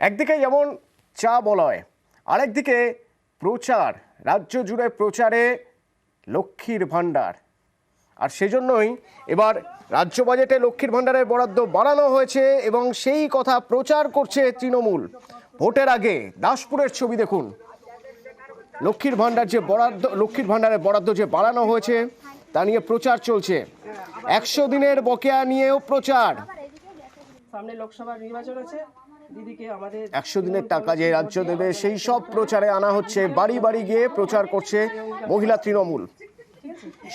একদিকে যেমন চা বলয়, আরেকদিকে প্রচার, রাজ্য জুড়ে প্রচারে লক্ষ্মীর ভাণ্ডার। আর সেজন্যই এবার রাজ্য বাজেটে লক্ষ্মীর ভাণ্ডারের বরাদ্দ বাড়ানো হয়েছে এবং সেই কথা প্রচার করছে তৃণমূল। ভোটের আগে দাসপুরের ছবি দেখুন। লক্ষ্মীর ভাণ্ডারের বরাদ্দ যে বাড়ানো হয়েছে তা নিয়ে প্রচার চলছে। 100 দিনের বকেয়া নিয়েও প্রচার। সামনে লোকসভা নির্বাচন আছে, দিদিকে আমাদের 100 দিনের টাকা যে রাজ্য দেবে সেই সব প্রচারে আনা হচ্ছে। বাড়ি বাড়ি গিয়ে প্রচার করছে মহিলা তৃণমূল।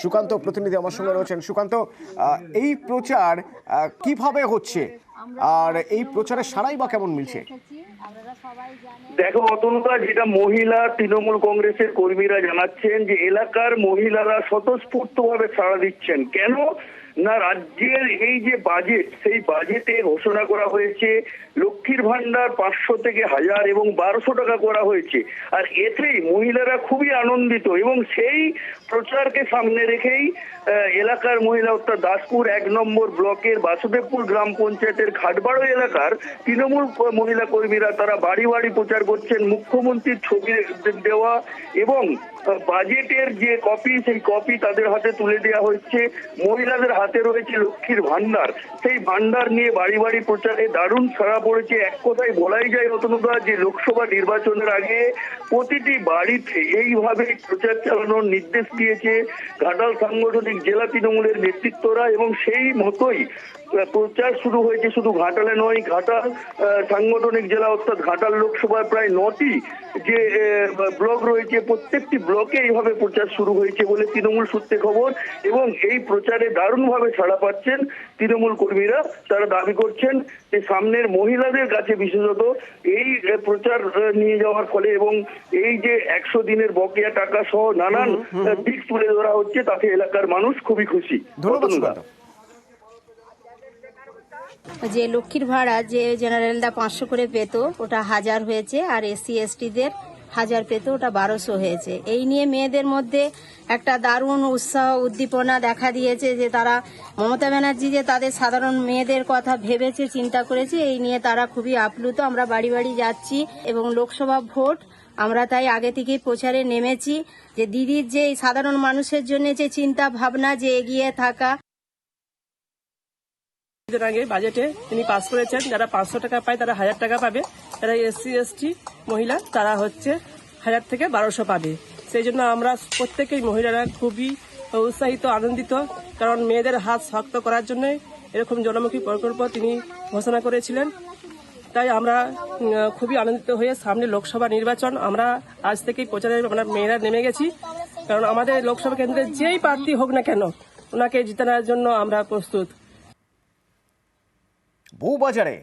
সুকান্ত প্রতিনিধি আমার সঙ্গে রয়েছেন। সুকান্ত, এই প্রচার কিভাবে হচ্ছে আর এই প্রচারের সাড়াই বা কেমন মিলছে? দেখো অতনুদা, যেটা মহিলা তৃণমূল কংগ্রেসের কর্মীরা জানাচ্ছেন যে এলাকার মহিলারা স্বতঃস্ফূর্তভাবে সাড়া দিচ্ছেন। কেন না, রাজ্যের এই যে বাজেট, সেই বাজেটে ঘোষণা করা হয়েছে লক্ষ্মীর ভান্ডার 500 থেকে 1000 এবং 1200 টাকা করা হয়েছে। আর এতেই মহিলারা খুবই আনন্দিত এবং সেই প্রচারকে সামনে রেখেই এলাকার মহিলা অর্থাৎ দাসপুর 1 নম্বর ব্লকের বাসুদেবপুর গ্রাম পঞ্চায়েতের খাটবাড়ো এলাকার তৃণমূল মহিলা কর্মীরা তারা বাড়ি বাড়ি প্রচার করছেন। মুখ্যমন্ত্রীর ছবি দেওয়া এবং বাজেটের যে কপি, সেই কপি তাদের হাতে তুলে দেওয়া হচ্ছে। মহিলাদের হাতে রয়েছে লক্ষ্মীর ভান্ডার, সেই ভান্ডার নিয়ে বাড়ি বাড়ি প্রচারে দারুণ সাড়া পড়েছে। এক কথায় বলাই যায় অতনুদা যে লোকসভা নির্বাচনের আগে প্রতিটি বাড়িতে এইভাবে প্রচার চালানোর নির্দেশ দিয়েছে ঘাটাল সাংগঠনিক জেলা তৃণমূলের নেতৃত্বরা এবং সেই মতোই প্রচার শুরু হয়েছে। শুধু ঘাটালে নয়, ঘাটাল সাংগঠনিক জেলা অর্থাৎ ঘাটাল লোকসভার প্রায় 9টি যে ব্লক রয়েছে, প্রত্যেকটি ব্লকে এইভাবে প্রচার শুরু হয়েছে বলে তৃণমূল সূত্রে খবর। এবং এই প্রচারে দারুণভাবে সাড়া পাচ্ছেন তৃণমূল কর্মীরা। তারা দাবি করছেন যে সামনের মহিলাদের কাছে বিশেষত এই প্রচার নিয়ে যাওয়ার ফলে এবং এই যে 100 দিনের বকেয়া টাকা সহ নানান দিক তুলে ধরা হচ্ছে, তাতে এলাকার মানুষ খুবই খুশি। ধন্যবাদ। যে লক্ষ্মীর ভাড়া যে জেনারেলরা 500 করে পেত ওটা 1000 হয়েছে, আর এসসি এসটিদের 1000 পেত ওটা 1200 হয়েছে। এই নিয়ে মেয়েদের মধ্যে একটা দারুণ উৎসাহ উদ্দীপনা দেখা দিয়েছে যে তারা মমতা ব্যানার্জি যে তাদের সাধারণ মেয়েদের কথা ভেবেছে, চিন্তা করেছে, এই নিয়ে তারা খুবই আপ্লুত। আমরা বাড়ি বাড়ি যাচ্ছি এবং লোকসভা ভোট আমরা তাই আগে থেকেই প্রচারে নেমেছি যে দিদির যে সাধারণ মানুষের জন্য যে চিন্তা ভাবনা, যে এগিয়ে থাকা। আগে বাজেটে তিনি পাস করেছেন, যারা 500 টাকা পায় তারা 1000 টাকা পাবে, যারা এসসি এসটি মহিলা তারা হচ্ছে 1000 থেকে 1200 পাবে। সেই জন্য আমরা প্রত্যেকেই মহিলারা খুবই উৎসাহিত, আনন্দিত, কারণ মেয়েদের হাত শক্ত করার জন্য এরকম জনমুখী প্রকল্প তিনি ঘোষণা করেছিলেন। তাই আমরা খুবই আনন্দিত হয়ে সামনে লোকসভা নির্বাচন আমরা আজ থেকেই প্রচারে আমরা মেয়েরা নেমে গেছি। কারণ আমাদের লোকসভা কেন্দ্রে যেই প্রার্থী হোক না কেন ওনাকে জিতানোর জন্য আমরা প্রস্তুত। বউবাজারে